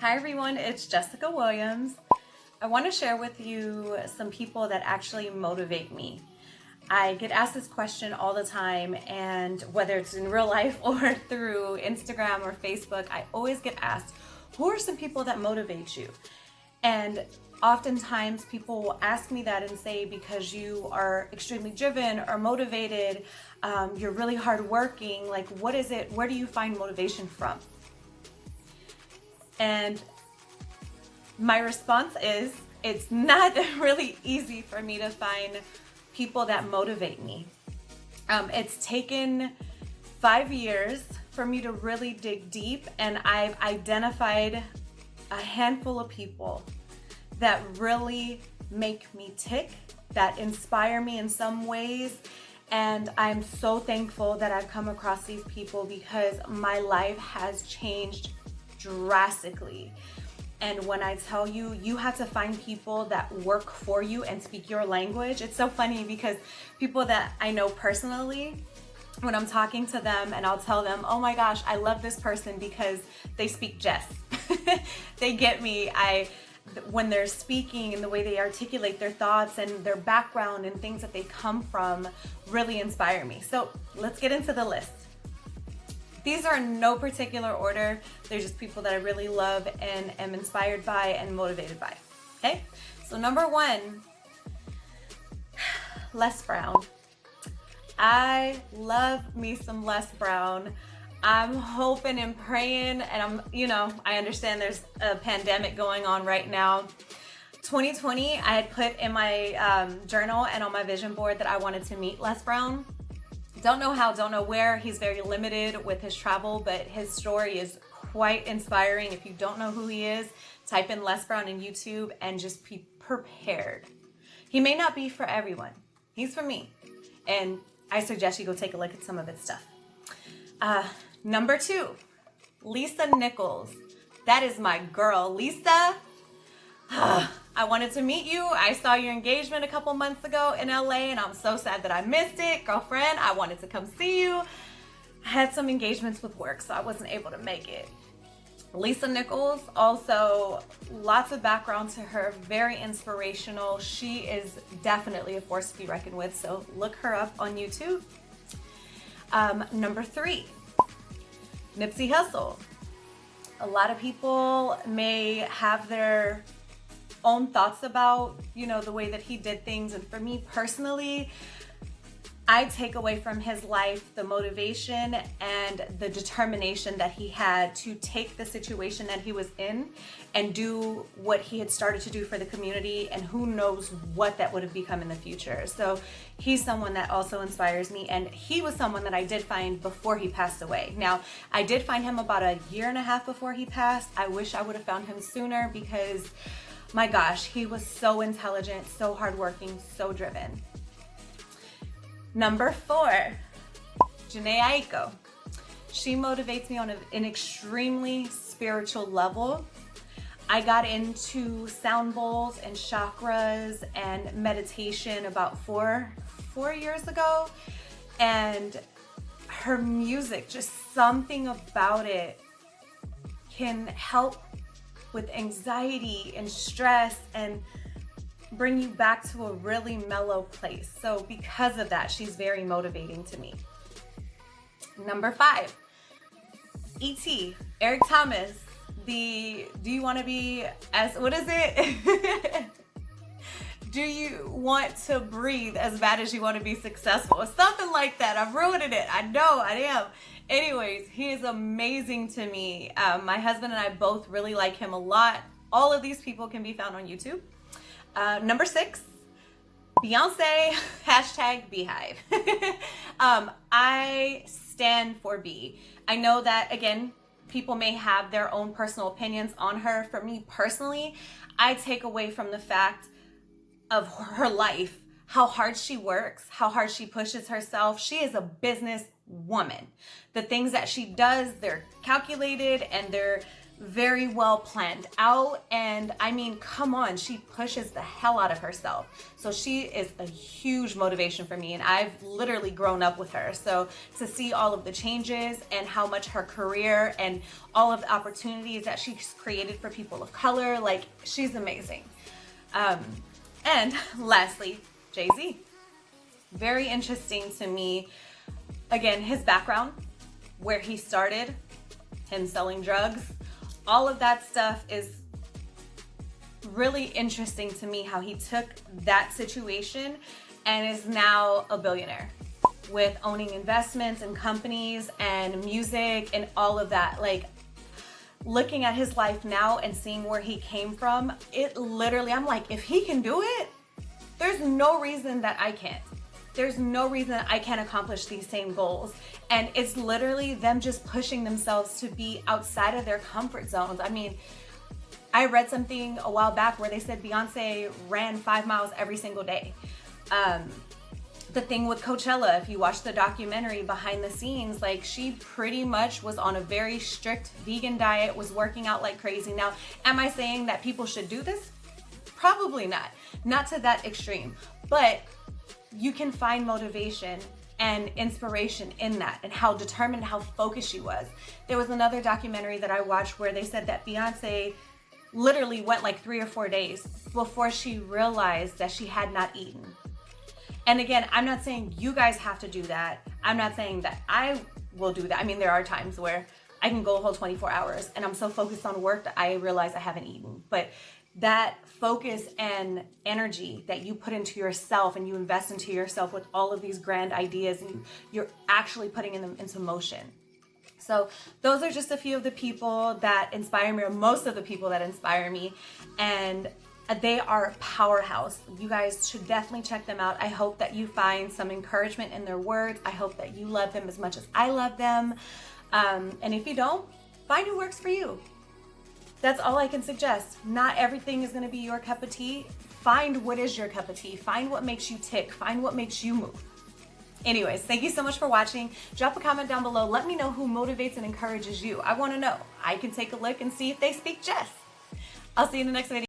Hi everyone, it's Jessica Williams. I want to share with you some people that actually motivate me. I get asked this question all the time, and whether it's in real life or through Instagram or Facebook, I always get asked, who are some people that motivate you? And oftentimes people will ask me that and say, because you are extremely driven or motivated, you're really hardworking, like what is it, where do you find motivation from? And my response is, it's not really easy for me to find people that motivate me. It's taken 5 years for me to really dig deep, and I've identified a handful of people that really make me tick, that inspire me in some ways. And I'm so thankful that I've come across these people, because my life has changed drastically. And when I tell you, you have to find people that work for you and speak your language. It's so funny because people that I know personally, when I'm talking to them and I'll tell them, oh my gosh, I love this person because they speak Jess. They get me. When they're speaking and the way they articulate their thoughts and their background and things that they come from really inspire me. So let's get into the list. These are in no particular order. They're just people that I really love and am inspired by and motivated by. Okay, so number one, Les Brown. I love me some Les Brown. I'm hoping and praying, and I understand there's a pandemic going on right now. 2020, I had put in my journal and on my vision board that I wanted to meet Les Brown. Don't know how, don't know where. He's very limited with his travel, but his story is quite inspiring. If you don't know who he is, type in Les Brown in YouTube and just be prepared. He may not be for everyone. He's for me. And I suggest you go take a look at some of his stuff. Number two, Lisa Nichols. That is my girl. Lisa, I wanted to meet you. I saw your engagement a couple months ago in LA, and I'm so sad that I missed it. Girlfriend, I wanted to come see you. I had some engagements with work, so I wasn't able to make it. Lisa Nichols, also lots of background to her, very inspirational. She is definitely a force to be reckoned with, so look her up on YouTube. Number three, Nipsey Hussle. A lot of people may have their own thoughts about, the way that he did things. And for me personally, I take away from his life the motivation and the determination that he had to take the situation that he was in and do what he had started to do for the community, and who knows what that would have become in the future. So he's someone that also inspires me, and he was someone that I did find before he passed away. Now, I did find him about a year and a half before he passed. I wish I would have found him sooner, because my gosh, he was so intelligent, so hardworking, so driven. Number four, Janay Aiko. She motivates me on an extremely spiritual level. I got into sound bowls and chakras and meditation about four years ago, and her music, just something about it can help with anxiety and stress and bring you back to a really mellow place. So because of that, she's very motivating to me. Number five, E.T., Eric Thomas. Do you want to be what is it? Do you want to breathe as bad as you want to be successful? Or something like that. I'm ruining it. I know I am. Anyways, he is amazing to me. My husband and I both really like him a lot. All of these people can be found on YouTube. Number six, Beyonce, hashtag Beehive. I stand for B. I know that, again, people may have their own personal opinions on her. For me personally, I take away from the fact of her life, how hard she works, how hard she pushes herself. She is a business woman. The things that she does, they're calculated and they're very well planned out. And I mean, come on, she pushes the hell out of herself. So she is a huge motivation for me, and I've literally grown up with her. So to see all of the changes and how much her career and all of the opportunities that she's created for people of color, like, she's amazing. And lastly, JayZ. Very interesting to me. Again, his background, where he started, him selling drugs, all of that stuff is really interesting to me, how he took that situation and is now a billionaire with owning investments and companies and music and all of that. Like, looking at his life now and seeing where he came from, it literally, I'm like, if he can do it, there's no reason that I can't. There's no reason I can't accomplish these same goals. And it's literally them just pushing themselves to be outside of their comfort zones. I mean, I read something a while back where they said Beyonce ran 5 miles every single day. The thing with Coachella, if you watch the documentary behind the scenes, like, she pretty much was on a very strict vegan diet, was working out like crazy. Now, am I saying that people should do this? Probably not. Not to that extreme. But you can find motivation and inspiration in that, and how determined, how focused she was. There was another documentary that I watched where they said that Beyonce literally went like 3 or 4 days before she realized that she had not eaten. And again, I'm not saying you guys have to do that. I'm not saying that I will do that. I mean, there are times where I can go a whole 24 hours and I'm so focused on work that I realize I haven't eaten. But that focus and energy that you put into yourself and you invest into yourself with all of these grand ideas, and you're actually putting them into motion. So those are just a few of the people that inspire me, or most of the people that inspire me, and they are a powerhouse. You guys should definitely check them out. I hope that you find some encouragement in their words. I hope that you love them as much as I love them. And if you don't, find who works for you. That's all I can suggest. Not everything is going to be your cup of tea. Find what is your cup of tea. Find what makes you tick. Find what makes you move. Anyways, thank you so much for watching. Drop a comment down below. Let me know who motivates and encourages you. I want to know. I can take a look and see if they speak Jess. I'll see you in the next video.